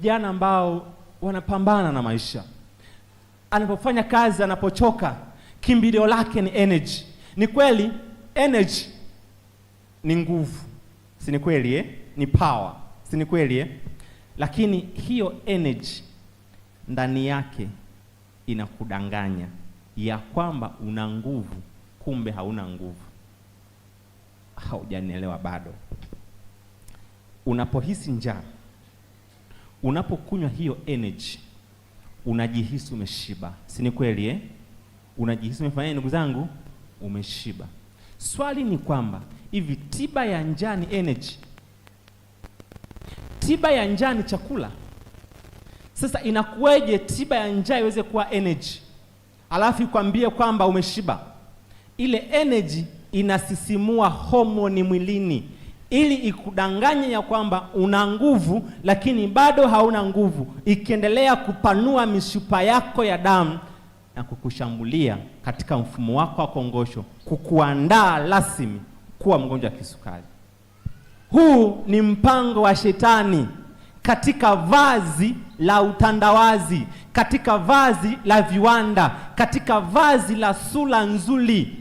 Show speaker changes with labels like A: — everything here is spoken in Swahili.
A: Vijana ambao wanapambana na maisha, anapofanya kazi, anapochoka, kimbilio lake ni energy. Ni kweli energy ni nguvu, si ni kweli ni power, si ni kweli Lakini hiyo energy ndani yake inakudanganya ya kwamba una nguvu, kumbe hauna nguvu. Haujanielewa bado. Unapohisi njaa, unapokunywa hiyo energy, unajihisi umeshiba, si ni kweli Unajihisi umefanya, ndugu zangu, umeshiba. Swali ni kwamba hivi tiba ya njaa ni energy? Tiba ya njaa ni chakula. Sasa inakuweje tiba ya njaa iweze kuwa energy alafu ikwambie kwamba umeshiba? Ile energy inasisimua homoni mwilini ili ikudanganye ya kwamba una nguvu, lakini bado hauna nguvu, ikiendelea kupanua mishipa yako ya damu na kukushambulia katika mfumo wako wa kongosho, kukuandaa rasmi kuwa mgonjwa wa kisukari. Huu ni mpango wa shetani katika vazi la utandawazi, katika vazi la viwanda, katika vazi la sura nzuri.